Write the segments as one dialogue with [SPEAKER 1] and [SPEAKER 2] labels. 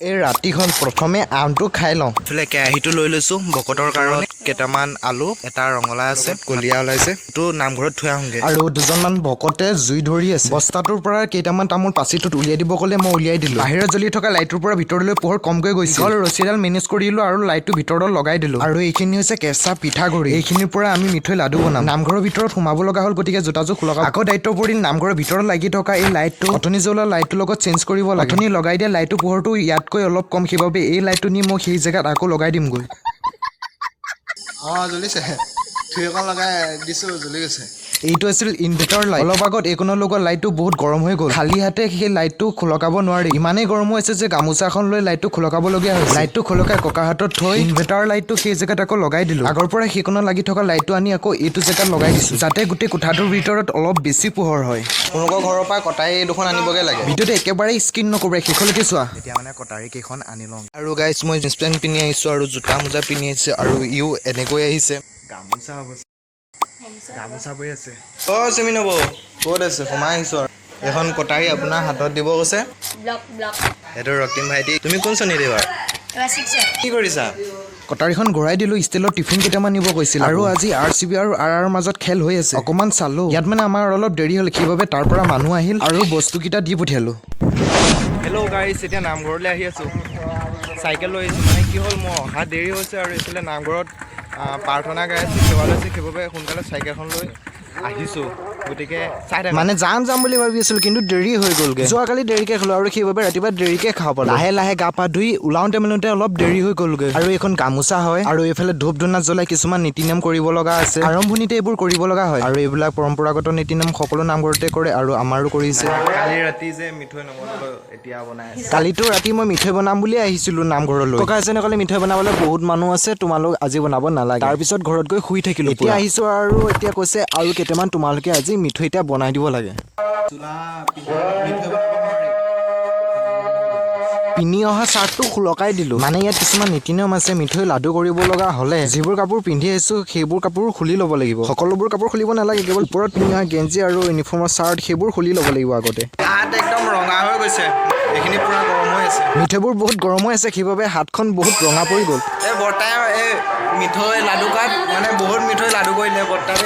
[SPEAKER 1] এই ৰাতিখন প্ৰথমে আমটো খাই লওঁ
[SPEAKER 2] এফালে কেৰাহীটো লৈ লৈছোঁ বকতৰ কাৰণে কেইটামান আলু এটা ৰঙালাও আছে কলিয়া ওলাইছে এইটো নামঘৰত থৈ আহোঁগৈ
[SPEAKER 1] আৰু দুজনমান ভকতে জুই ধৰি আছে বস্তাটোৰ পৰা কেইটামান তামোল পাচিটোত উলিয়াই দিব ক'লে মই উলিয়াই দিলোঁ বাহিৰত জ্বলি থকা লাইটটোৰ পৰা ভিতৰলৈ পোহৰ কমকৈ গৈছিল আৰু ৰছীডাল মেনেজ কৰি দিলোঁ আৰু লাইটটো ভিতৰত লগাই দিলোঁ আৰু এইখিনি হৈছে কেঁচা পিঠাগুড়ি এইখিনিৰ পৰা আমি মিঠৈ লাডু বনাম নামঘৰৰ ভিতৰত সোমাব লগা হ'ল গতিকে জোতাযোৰ খোলক আকৌ দায়িত্ব পৰিল নামঘৰৰ ভিতৰত লাগি থকা এই লাইটটো অথনি জ্বলোৱা লাইটটোৰ লগত চেঞ্জ কৰিব লাগে অথনি লগাই দিয়া লাইটটো পোহৰটো ইয়াতকৈ অলপ কম সেইবাবে এই লাইটটো নি মই সেই জেগাত আকৌ লগাই দিমগৈ
[SPEAKER 2] জ্বলিছে থুই অকণ লগাই দিছোঁ জ্বলি গৈছে
[SPEAKER 1] এইটো আছিল ইনভাৰ্টাৰ লাইট অলপ আগত এইকণৰ লগৰ লাইটটো বহুত গৰম হৈ গ'ল খালী হাতে সেই লাইটটো খোলকাব নোৱাৰি ইমানেই গৰম হৈছে যে গামোচাখন লৈ লাইটটো খোলকাবলগীয়া হৈছে লাইটটো খোলকাই ককা হাতত থৈ ইনভাৰ্টাৰ লাইটটো সেই জেগাত আকৌ লগাই দিলোঁ আগৰ পৰা সেইকণত লাগি থকা লাইটটো আনি আকৌ এইটো জেগাত লগাই দিছোঁ যাতে গোটেই কোঠাটোৰ ভিতৰত অলপ বেছি পোহৰ হয়
[SPEAKER 2] আপোনালোকৰ ঘৰৰ পৰা কটাৰী দুখন আনিবগৈ লাগে
[SPEAKER 1] ভিডিঅ'টো একেবাৰে স্কিন নকৰিবা শেষলৈকে চোৱা
[SPEAKER 2] এতিয়া মানে কটাৰী কেইখন আনি লওঁ আৰু গাইজ মই জিন্স পেণ্ট পিন্ধি আহিছোঁ আৰু জোতা মোজা পিন্ধি আহিছোঁ আৰু ইও এনেকৈ আহিছে গামোচা গামোচা বৈ আছে চিমি নব ক'ত আছে সোমাই আহিছোঁ আৰু এখন কটাৰী আপোনাৰ হাতত দিব কৈছে সেইটো ৰক্তিম ভাইটি তুমি কোন শ্ৰেণীত এইবাৰ কি কৰিছা
[SPEAKER 1] কটাৰীখন ঘূৰাই দিলোঁ ষ্টিলৰ টিফিন কেইটামান নিব কৈছিল আৰু আজি RCB আৰু RR মাজত খেল হৈ আছে অকণমান চালোঁ ইয়াত মানে আমাৰ অলপ দেৰি হ'ল সেইবাবে তাৰ পৰা মানুহ আহিল আৰু বস্তুকেইটা দি পঠিয়ালোঁ
[SPEAKER 2] হেল্ল' গাইজ এতিয়া নামঘৰলৈ আহি আছোঁ চাইকেল লৈ আহিছোঁ মানে কি হ'ল মই অহা দেৰি হৈছে আৰু এইফালে নামঘৰত প্ৰাৰ্থনা গাই আছোঁ সেৱা লৈছোঁ সেইবাবে সোনকালে চাইকেলখন লৈ আহিছোঁ গতিকে
[SPEAKER 1] মানে যাম বুলি ভাবি আছিলোঁ কিন্তু দেৰি হৈ গ'লগৈ যোৱাকালি দেৰিকৈ খালোঁ আৰু সেইবাবে ৰাতিপুৱা দেৰিকৈ খাব পালোঁ লাহে লাহে গা পা ধুই ওলাওঁতে মেলোঁতে অলপ দেৰি হৈ গ'লগৈ আৰু এইখন গামোচা হয় আৰু এইফালে ধূপ ধূনা জ্বলাই কিছুমান নীতি নিয়ম কৰিব লগা আছে আৰম্ভণিতে এইবোৰ কৰিব লগা হয় আৰু এইবিলাক পৰম্পৰাগত নীতি নিয়ম সকলো নামঘৰতে কৰে আৰু আমাৰো কৰিছে
[SPEAKER 2] কালি ৰাতি যে মিঠৈ নবনালোঁ এতিয়া বনাই আছে
[SPEAKER 1] কালিতো ৰাতি মই মিঠৈ বনাম বুলিয়ে আহিছিলোঁ নামঘৰলৈ ককা এজনে ক'লে মিঠৈ বনাবলৈ বহুত মানুহ আছে তোমালোক আজি বনাব নালাগে তাৰপিছত ঘৰত গৈ শুই থাকিলোঁ এতিয়া আহিছোঁ আৰু এতিয়া কৈছে আৰু কেইটামান তোমালোকে আজি মিঠৈ এতিয়া বনাই দিব লাগে পিন্ধি অহা চাৰ্টটো খোলকাই দিলোঁ মানে ইয়াত কিছুমান নীতি নিয়ম আছে মিঠৈ লাডু কৰিব লগা হ'লে যিবোৰ কাপোৰ পিন্ধি আহিছোঁ সেইবোৰ কাপোৰ খুলি ল'ব লাগিব সকলোবোৰ কাপোৰ খুলিব নালাগে কেৱল ওপৰত পিন্ধি অহা গেঞ্জি আৰু ইউনিফৰ্মৰ চাৰ্ট সেইবোৰ খুলি ল'ব লাগিব আগতে
[SPEAKER 2] হাত একদম ৰঙা হৈ গৈছে এইখিনি পূৰা গৰম হৈ আছে
[SPEAKER 1] মিঠৈবোৰ বহুত গৰম হৈ আছে সেইবাবে হাতখন বহুত ৰঙা পৰি গ'ল
[SPEAKER 2] এই বৰ্তাই এই মিঠৈ লাডু কাপ মানে বহুত মিঠৈ লাডু কৰিলে বৰ্তাই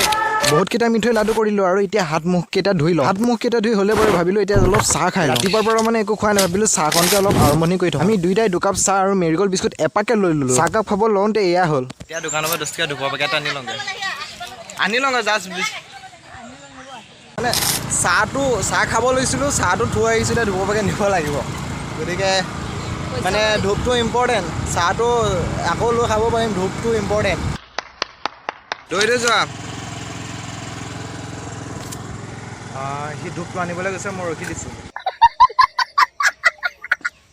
[SPEAKER 1] বহুতকেইটা মিঠৈ লাডু কৰিলোঁ আৰু এতিয়া হাত মুখকেইটা ধুই লওঁ হাত মুখকেইটা ধুই হ'লে বাৰু ভাবিলোঁ এতিয়া অলপ চাহ খাই ৰাতিপুৱাৰ পৰা মানে একো খোৱা নাই ভাবিলোঁ চাহকণকে অলপ আৰম্ভণি কৰি থওঁ আমি দুইটাই দুকাপ চাহ আৰু মেৰিগ'ল্ড বিস্কুট এপাকে লৈ ল'লোঁ চাহকাপ খাব লওঁতে এয়া হ'ল
[SPEAKER 2] এতিয়া দোকানৰ পৰা 10 টকা দুপৰ পেকেট আনি লওঁগৈ জাষ্ট মানে চাহ খাব লৈছিলোঁ চাহটো থৈ আহিছোঁ এতিয়া দুপৰ পেকেট নিব লাগিব গতিকে মানে ধূপটো ইম্পৰ্টেণ্ট চাহটো আকৌ লৈ খাব পাৰিম ধূপটো ইম্পৰ্টেণ্ট দৈ যোৱা সি ধূপটো আনিবলৈ গৈছে মই ৰখি দিছোঁ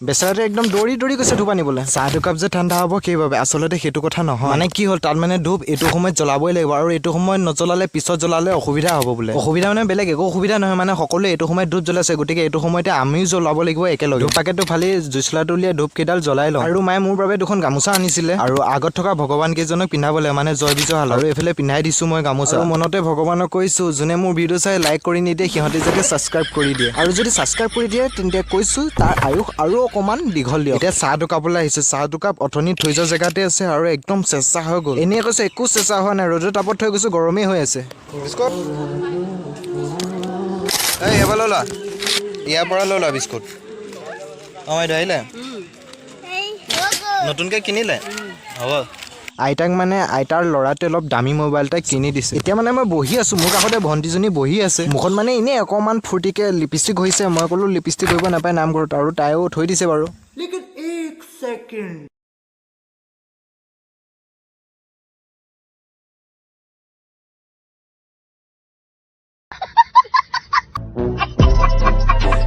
[SPEAKER 1] বেচাৰাটো একদম দৌৰি গৈছে ধূপ আনিবলৈ চাহ দুকাপ যে ঠাণ্ডা হ'ব সেইবাবে আচলতে সেইটো কথা নহয় মানে কি হ'ল তাত মানে ধূপ এইটো সময়ত জ্বলাবই লাগিব আৰু এইটো সময়ত নজ্বলালে পিছত জ্বলালে অসুবিধা হ'ব বোলে অসুবিধা মানে বেলেগ একো অসুবিধা নহয় মানে সকলোৱে এইটো সময়ত ধূপ জ্বলাইছে গতিকে এইটো সময়তে আমিও জ্বলাব লাগিব একেলগে ধূপ পেকেটটো ফালি জুইচলাটো উলিয়াই ধূপকেইডাল জ্বলাই লওঁ আৰু মায়ে মোৰ বাবে দুখন গামোচা আনিছিলে আৰু আগত থকা ভগৱান কেইজনক পিন্ধাবলৈ মানে জয় বিজয় হাল আৰু এইফালে পিন্ধাই দিছোঁ মই গামোচা আৰু মনতে ভগৱানক কৈছোঁ যোনে মোৰ ভিডিঅ' চাই লাইক কৰি নিদিয়ে সিহঁতে যাতে ছাবস্ক্ৰাইব কৰি দিয়ে আৰু যদি ছাবস্ক্ৰাইব কৰি দিয়ে তেন্তে কৈছোঁ তাৰ আয়ুস আৰু অকণমান দীঘল দিয়ক এতিয়া চাহ দুকাপলৈ আহিছোঁ চাহ দুকাপ অথনি থৈ যোৱা জেগাতে আছে আৰু একদম চেঁচা হৈ গ'ল এনেই কৈছে একো চেঁচা হোৱা নাই ৰ'দৰ তাপত থৈ গৈছোঁ গৰমেই হৈ আছে
[SPEAKER 2] বিস্কুট এই এবাৰ লৈ লোৱা ইয়াৰ পৰা লৈ লোৱা বিস্কুট এইটো আহিলে নতুনকৈ কিনিলে হ'ব
[SPEAKER 1] আইতাক মানে আইতাৰ ল'ৰাটোৱে অলপ দামী মোবাইল এটা কিনি দিছে এতিয়া মানে মই বহি আছোঁ মোৰ কাষতে ভণ্টিজনী বহি আছে মুখত মানে এনেই অকণমান ফূৰ্তিকৈ লিপষ্টিক হৈছে মই ক'লোঁ লিপষ্টিক কৰিব নাপায় নামঘৰত আৰু তাইও থৈ দিছে বাৰু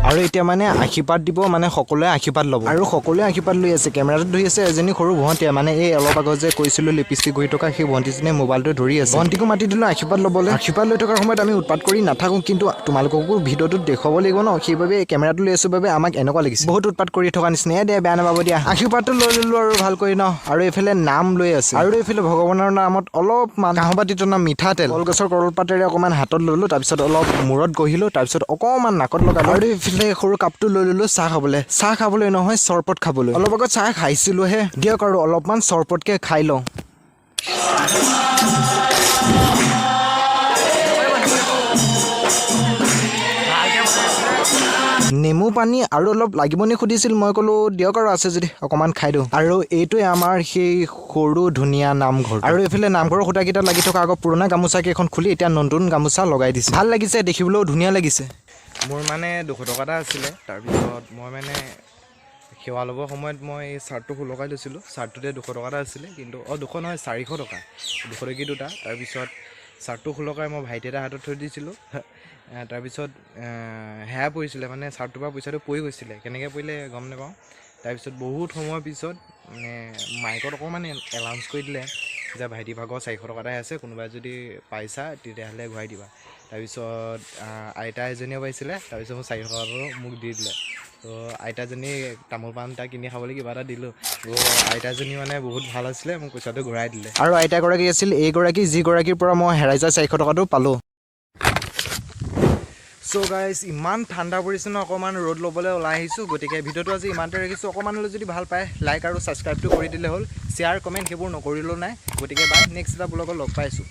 [SPEAKER 1] আৰু এতিয়া মানে আশীৰ্বাদ দিব মানে সকলোৱে আশীৰ্বাদ ল'ব আৰু সকলোৱে আশীৰ্বাদ লৈ আছে কেমেৰাটো ধৰি আছে এজনী সৰু ভণ্টিয়ে মানে এই অলপ আগত যে কৈছিলোঁ লিপষ্টিক কৰি থকা সেই ভণ্টিজনীয়ে মোবাইলটো ধৰি আছে ভণ্টিকো মাতি দিলোঁ আশীৰ্বাদ ল'বলৈ আশীৰ্বাদ লৈ থকাৰ সময়ত আমি উৎপাত কৰি নাথাকোঁ কিন্তু তোমালোককো ভিডিঅ'টোত দেখুৱাব লাগিব ন সেইবাবে কেমেৰাটো লৈ আছোঁ বাবে আমাক এনেকুৱা লাগিছে বহুত উৎপাত কৰি থকা নিচিনাই দিয়া বেয়া নাপাব দিয়া আশীৰ্বাদটো লৈ ল'লোঁ আৰু ভালকৈ ন আৰু এইফালে নাম লৈ আছে আৰু এইফালে ভগৱানৰ নামত অলপমান কাঁহবাতিটো নাম মিঠাতেল কলগছৰ কলপাতেৰে অকণমান হাতত ল'লোঁ তাৰপিছত অলপ মূৰত গঢ়িলোঁ তাৰপিছত অকণমান নাকত লগালোঁ আৰু এইফালে তাৰপিছতে সৰু কাপটো লৈ ল'লো চাহ খাবলৈ নহয় চৰবত খাবলৈ অলপ আগত চাহ খাইছিলোহে দিয়ক আৰু অলপমান চৰবতকে খাই লওঁ নেমু পানী আৰু অলপ লাগিব নি সুধিছিল মই ক'লো দিয়ক আৰু আছে যদি অকণমান খাই দিওঁ আৰু এইটোৱে আমাৰ সেই সৰু ধুনীয়া নামঘৰ আৰু এইফালে নামঘৰৰ খুঁটাকেইটা লাগি থকা আগৰ পুৰণা গামোচা কেইখন খুলি এতিয়া নতুন গামোচা লগাই দিছে ভাল লাগিছে দেখিবলৈও ধুনীয়া লাগিছে
[SPEAKER 2] মোৰ মানে 200 টকা এটা আছিলে তাৰপিছত মই মানে সেৱা ল'বৰ সময়ত মই এই চাৰ্টটো লগাই লৈছিলোঁ চাৰ্টটোতে 200 টকা এটা আছিলে কিন্তু 200 নহয় 400 টকা 200 টকী দুটা তাৰপিছত চাৰ্টটো লগাই মই ভাইটি এটা হাতত থৈ দিছিলোঁ তাৰপিছত সেয়া পৰিছিলে মানে চাৰ্টটোৰ পৰা পইচাটো পৰি গৈছিলে কেনেকৈ পৰিলে গম নাপাওঁ তাৰপিছত বহুত সময়ৰ পিছত মানে মাইকত অকণমান এলাউন্স কৰি দিলে যে ভাইটি ভাগৰ 400 টকা এটাই আছে কোনোবাই যদি পাইছা তেতিয়াহ'লে ঘূৰাই দিবা তাৰপিছত আইতা এজনীও পাইছিলে তাৰপিছত মোৰ 400 টকাটো মোক দি দিলে তো আইতাজনী তামোল পাণ এটা কিনি খাবলৈ কিবা এটা দিলোঁ তো আইতাজনী মানে বহুত ভাল আছিলে মোক পইচাটো ঘূৰাই দিলে
[SPEAKER 1] আৰু আইতাগৰাকী আছিল এইগৰাকী যিগৰাকীৰ পৰা মই হেৰাই যোৱা 400 টকাটো পালোঁ চ' গাইজ ইমান ঠাণ্ডা পৰিছে ন অকণমান ৰ'দ ল'বলৈ ওলাই আহিছোঁ গতিকে ভিডিঅ'টো আজি ইমানতে ৰাখিছোঁ অকণমান হ'লেও যদি ভাল পায় লাইক আৰু ছাবস্ক্ৰাইবটো কৰি দিলে হ'ল শ্বেয়াৰ কমেণ্ট সেইবোৰ নকৰিলেও নাই গতিকে বাই নেক্সট এটা ব্লগত লগ পাইছোঁ